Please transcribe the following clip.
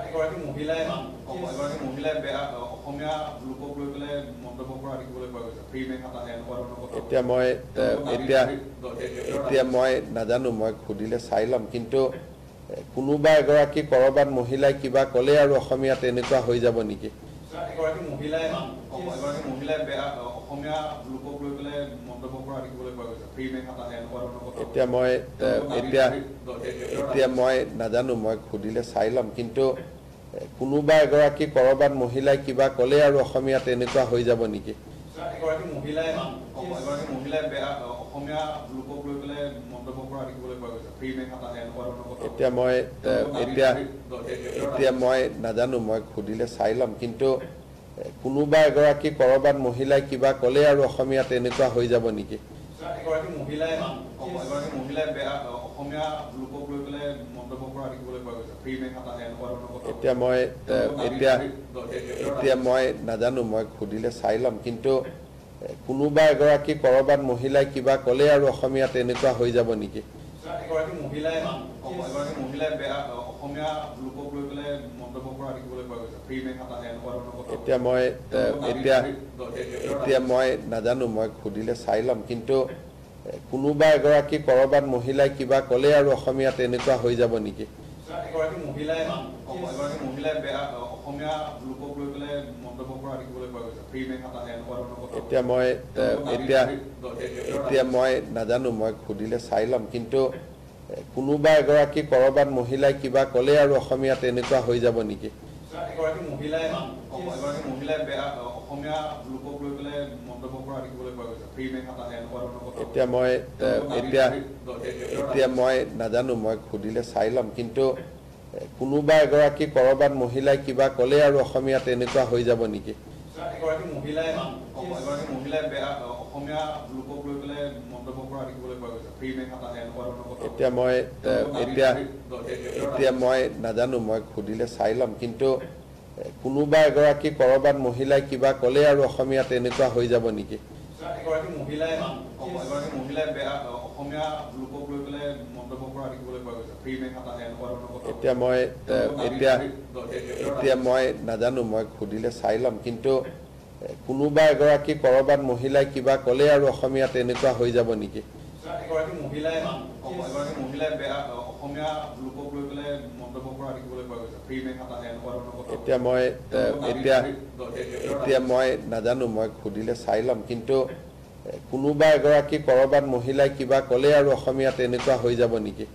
এগৰাকী মহিলাই অসমীয়া লোকক লৈ পেলাই মন্তব্য কৰা দেখিবলৈ পোৱা গৈছে ফ্ৰী মেক হাতা এনেকুৱা ধৰণৰ কথা এতিয়া মই নাজানো মই খুদিলে চাই ল'ম কিন্তু কোনোবা এগৰাকী কৰবাত মহিলাই কিবা ক'লে আৰু অসমীয়াত এনেকুৱা হৈ যাব নেকি এগৰাকী মহিলাই অসমীয়া লোকক লৈ পেলাই মন্তব্য কৰা দেখিবলৈ পোৱা গৈছে ফ্ৰী মেক হাতা এনেকুৱা ধৰণৰ কথা এতিয়া মই নাজানো মই খুদিলে চাই ল'ম কিন্তু কোনোবা এগৰাকী কৰবাত মহিলাই কিবা ক'লে আৰু অসমীয়াত এনেকুৱা হৈ যাব নেকি এগৰাকী মহিলাই অসমীয়া লোকক লৈ পেলাই মন্তব্য কৰা দেখিবলৈ পোৱা গৈছে ফ্ৰী মেক হাতা এনেকুৱা ধৰণৰ কথা এতিয়া মই নাজানো মই খুদিলে চাই ল'ম কিন্তু কোনোবা এগৰাকী কৰবাত মহিলাই কিবা ক'লে আৰু অসমীয়াত এনেকুৱা হৈ যাব নেকি এগৰাকী মহিলাই অসমীয়া লোকক লৈ পেলাই মন্তব্য কৰা দেখিবলৈ পোৱা গৈছে ফ্ৰী মেক হাতা এনেকুৱা ধৰণৰ কথা এতিয়া মই নাজানো মই খুদিলে চাই ল'ম কিন্তু কোনোবা এগৰাকী কৰবাত মহিলাই কিবা ক'লে আৰু অসমীয়াত এনেকুৱা হৈ যাব নেকি এগৰাকী মহিলাই অসমীয়া লোকক লৈ পেলাই মন্তব্য কৰা দেখিবলৈ পোৱা গৈছে ফ্ৰী মেক হাতা এনেকুৱা ধৰণৰ কথা এতিয়া মই নাজানো মই খুদিলে চাই ল'ম কিন্তু কোনোবা এগৰাকী কৰবাত মহিলাই কিবা ক'লে আৰু অসমীয়াত এনেকুৱা হৈ যাব নেকি এগৰাকী মহিলাই অসমীয়া লোকক লৈ পেলাই মন্তব্য কৰা দেখিবলৈ পোৱা গৈছে ফ্ৰী মেক হাতা এনেকুৱা ধৰণৰ কথা এতিয়া মই নাজানো মই খুদিলে চাই ল'ম কিন্তু কোনোবা এগৰাকী কৰবাত মহিলাই কিবা ক'লে আৰু অসমীয়াত এনেকুৱা হৈ যাব নেকি এগৰাকী মহিলাই অসমীয়া লোকক লৈ পেলাই মন্তব্য কৰা দেখিবলৈ পোৱা গৈছে ফ্ৰী মেক হাতা এনেকুৱা ধৰণৰ কথা এতিয়া মই নাজানো মই খুদিলে চাই ল'ম কিন্তু কোনোবা এগৰাকী কৰবাত মহিলাই কিবা ক'লে আৰু অসমীয়াত এনেকুৱা হৈ যাব নেকি এগৰাকী মহিলাই অসমীয়া লোকক লৈ পেলাই মন্তব্য কৰা দেখিবলৈ পোৱা গৈছে ফ্ৰী মেক হাতা এনেকুৱা ধৰণৰ কথা এতিয়া মই নাজানো মই খুদিলে চাই ল'ম কিন্তু কোনোবা এগৰাকী কৰবাত মহিলাই কিবা ক'লে আৰু অসমীয়াত এনেকুৱা হৈ যাব নেকি এগৰাকী মহিলাই অসমীয়া লোকক লৈ পেলাই মন্তব্য কৰা দেখিবলৈ পোৱা গৈছে ফ্ৰী মেক হাতা এনেকুৱা ধৰণৰ কথা এতিয়া মই নাজানো মই খুদিলে চাই ল'ম কিন্তু কোনোবা এগৰাকী কৰবাত মহিলাই কিবা ক'লে আৰু অসমীয়াত এনেকুৱা হৈ যাব নেকি এগৰাকী মহিলাই অসমীয়া লোকক লৈ পেলাই মন্তব্য কৰা দেখিবলৈ পোৱা গৈছে ফ্ৰী মেক হাতা এনেকুৱা ধৰণৰ কথা এতিয়া মই নাজানো মই খুদিলে চাই ল'ম কিন্তু কোনোবা এগৰাকী কৰবাত মহিলাই কিবা ক'লে আৰু অসমীয়াত এনেকুৱা হৈ যাব নেকি